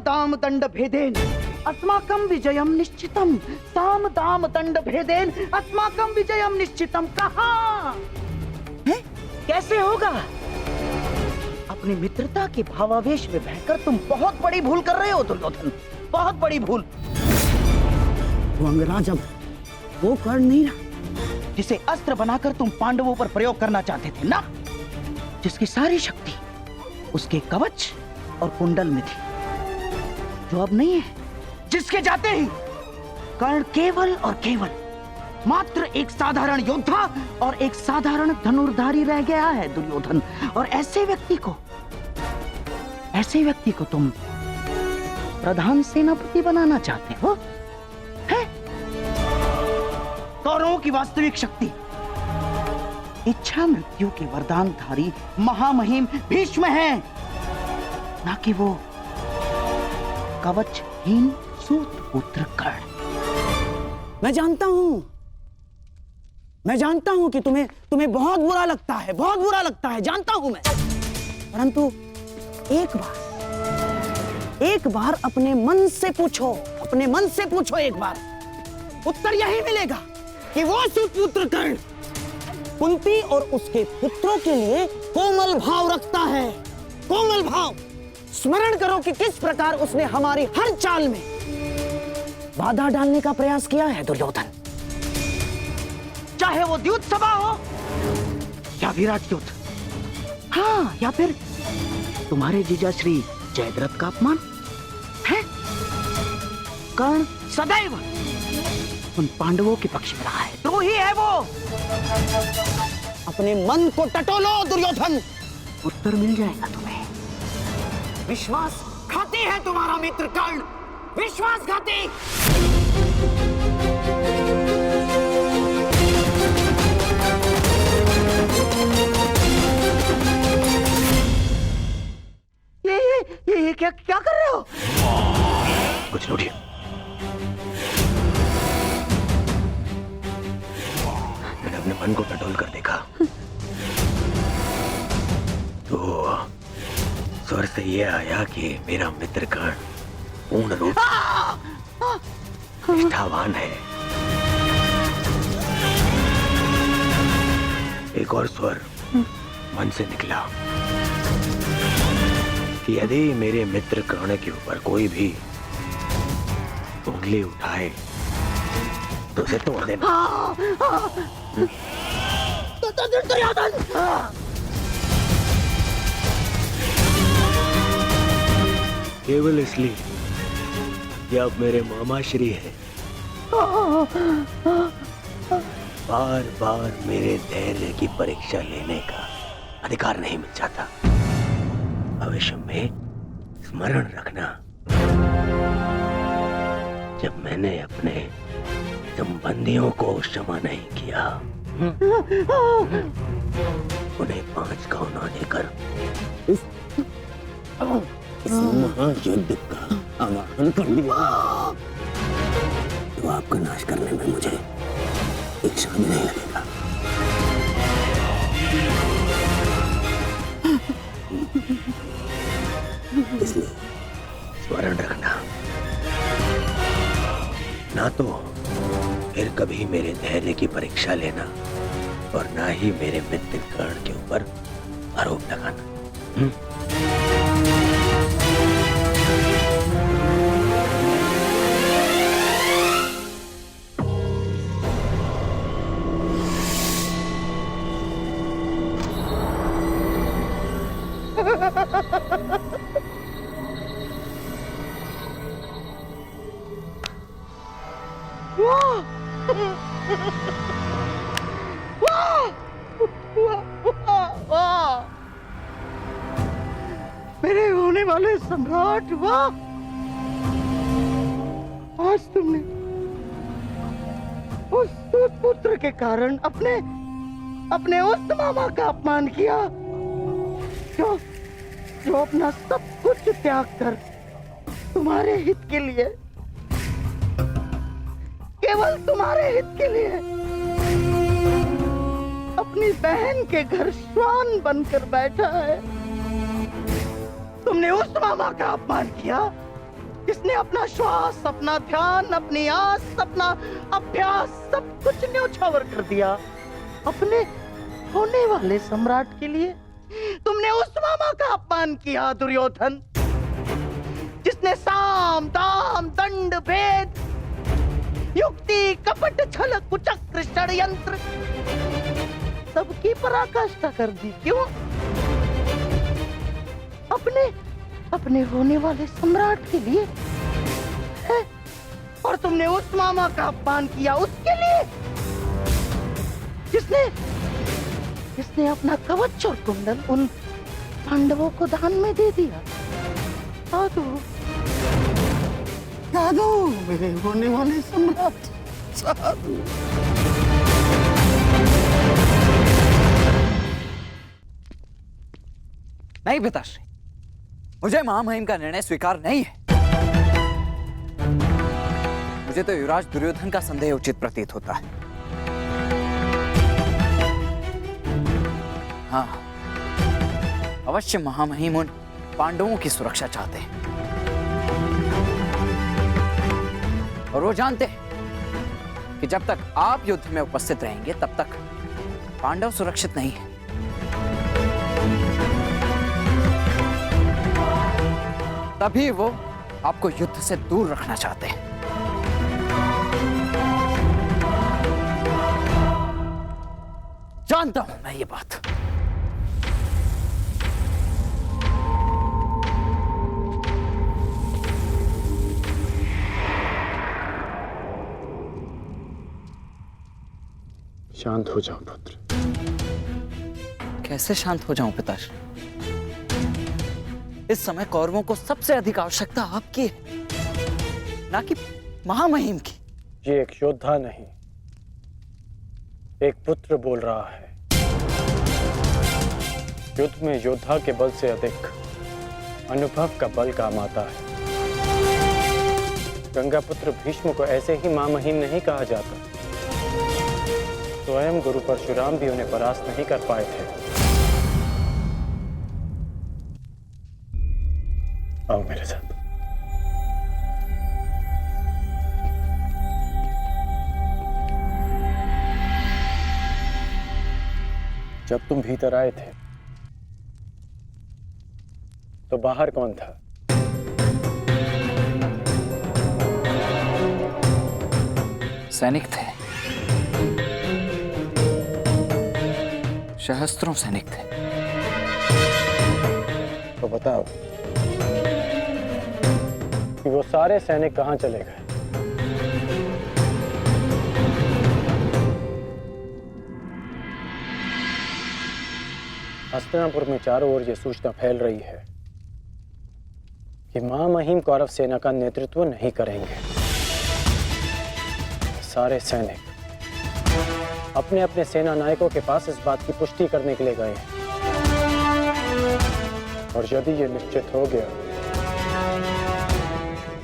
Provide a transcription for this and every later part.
दाम दंड भेदेन अस्माकं विजयम निश्चितम। साम दाम दंड भेदेन अस्माकं विजयम निश्चितम। कहाँ है? कैसे होगा? अपनी मित्रता के भावावेश में बहकर तुम बहुत बड़ी भूल कर रहे हो दुर्योधन, बहुत बड़ी भूल। वो अंगराज अब वो कर्ण नहीं रहा जिसे अस्त्र बनाकर तुम पांडवों पर प्रयोग करना चाहते थे ना, जिसकी सारी शक्ति उसके कवच और कुंडल में थी, जो अब नहीं है, जिसके जाते ही कर्ण केवल और केवल मात्र एक साधारण योद्धा और एक साधारण धनुर्धारी रह गया है दुर्योधन। और ऐसे व्यक्ति को तुम प्रधान सेनापति बनाना चाहते हो? है? कौरवों की वास्तविक शक्ति इच्छा मृत्यु के वरदानधारी महामहिम भीष्म है, ना कि वो कवचहीन सूत पुत्र कर्ण। मैं जानता हूं कि तुम्हें बहुत बुरा लगता है, बहुत बुरा लगता है, जानता हूं मैं। परंतु एक बार अपने मन से पूछो एक बार, उत्तर यही मिलेगा कि वो सुपुत्र कर्ण कुंती और उसके पुत्रों के लिए कोमल भाव रखता है, कोमल भाव। स्मरण करो कि किस प्रकार उसने हमारी हर चाल में बाधा डालने का प्रयास किया है दुर्योधन। चाहे वो द्युत सभा हो या विराट युद्ध, हाँ, या फिर तुम्हारे जीजा श्री जयद्रथ का अपमान है। कर्ण सदैव उन पांडवों के पक्ष में रहा है, द्रोही है वो। अपने मन को टटोलो दुर्योधन, उत्तर मिल जाएगा तुम्हें। विश्वासघाती है तुम्हारा मित्र कर्ण, विश्वासघाती। ये क्या कर रहे हो? कुछ लूटिए। मैंने अपने मन को टटोल कर देखा तो स्वर से यह आया कि मेरा मित्र कर्ण पूर्ण रूप निष्ठावान है। एक और स्वर मन से निकला कि यदि मेरे मित्र कर्ण के ऊपर कोई भी उंगली उठाए तो उसे तोड़ देना। केवल इसलिए कि आप मेरे मामा श्री हैं। बार बार मेरे धैर्य की परीक्षा लेने का अधिकार नहीं मिल जाता। भविष्य में स्मरण रखना, जब मैंने अपने संबंधियों को क्षमा नहीं किया, उन्हें 5 गांव ना देकर इस महायुद्ध का आह्वान कर दिया, तो आपका नाश करने में मुझे एक क्षण भी नहीं लगेगा। इसलिए स्मरण रखना, ना तो फिर कभी मेरे धैर्य की परीक्षा लेना और ना ही मेरे मित्र कर्ण के ऊपर आरोप लगाना। मेरे होने वाले सम्राट, वाह! आज तुमने उस पुत्र के कारण अपने उस मामा का अपमान किया जो अपना सब कुछ त्याग कर तुम्हारे हित के लिए, केवल तुम्हारे हित के लिए अपनी बहन के घर श्वान बनकर बैठा है। तुमने उस मामा का अपमान किया जिसने अपना श्वास, अपना ध्यान, अपनी आस, अपना अभ्यास सब कुछ न्योछावर कर दिया अपने होने वाले सम्राट के लिए। तुमने उस मामा का अपमान किया दुर्योधन, जिसने साम दाम दंड भेद युक्ति कपट छल कुचक्र षड्यंत्र सबकी पराकाष्ठा कर दी। क्यों? अपने होने वाले सम्राट के लिए है? और तुमने उस मामा का अपमान किया उसके लिए जिसने अपना कवच और कुंडल उन पांडवों को दान में दे दिया। साधु मेरे होने वाले सम्राट, साधु। नहीं पिताश्री, मुझे महामहिम का निर्णय स्वीकार नहीं है। मुझे तो युवराज दुर्योधन का संदेह उचित प्रतीत होता है। हाँ, अवश्य महामहिम उन पांडवों की सुरक्षा चाहते हैं और वो जानते हैं कि जब तक आप युद्ध में उपस्थित रहेंगे तब तक पांडव सुरक्षित नहीं है। तभी वो आपको युद्ध से दूर रखना चाहते हैं। जानता हूं मैं ये बात। शांत हो जाओ पुत्र। कैसे शांत हो जाऊं पिताश्री? इस समय कौरवों को सबसे अधिक आवश्यकता आपकी है, ना कि महामहिम की। ये एक योद्धा नहीं, एक पुत्र बोल रहा है। युद्ध में योद्धा के बल से अधिक अनुभव का बल काम आता है। गंगा पुत्र भीष्म को ऐसे ही महामहिम नहीं कहा जाता। स्वयं गुरु परशुराम भी उन्हें परास्त नहीं कर पाए थे। आओ मेरे साथ। जब तुम भीतर आए थे तो बाहर कौन था? सैनिक थे, सहस्त्रों सैनिक थे। तो बताओ कि वो सारे सैनिक कहां चले गए? हस्तिनापुर में चारों ओर यह सूचना फैल रही है कि महामहिम कौरव सेना का नेतृत्व नहीं करेंगे। सारे सैनिक अपने अपने सेना नायकों के पास इस बात की पुष्टि करने के लिए गए हैं। और यदि यह निश्चित हो गया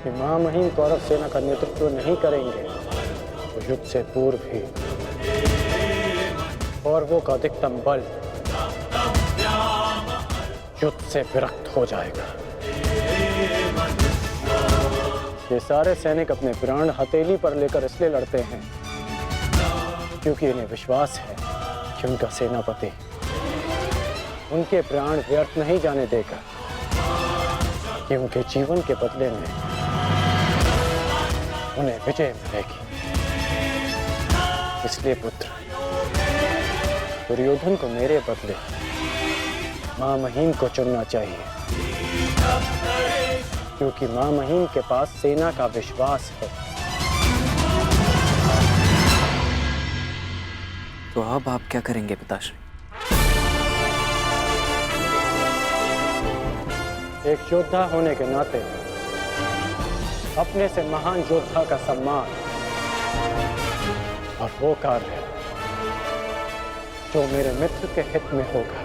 कि महामहिम कौरव सेना का नेतृत्व नहीं करेंगे तो युद्ध से पूर्व ही कौरवों का अधिकतम बल युद्ध से विरक्त हो जाएगा। ये सारे सैनिक अपने प्राण हथेली पर लेकर इसलिए लड़ते हैं क्योंकि इन्हें विश्वास है कि उनका सेनापति उनके प्राण व्यर्थ नहीं जाने देगा, कि उनके जीवन के बदले में उन्हें विजय मिलेगी। इसलिए पुत्र, दुर्योधन को मेरे बदले महामहिम को चुनना चाहिए, क्योंकि महामहिम के पास सेना का विश्वास है। तो अब आप क्या करेंगे पिताश्री? एक योद्धा होने के नाते अपने से महान योद्धा का सम्मान और वो कार्य जो मेरे मित्र के हित में होगा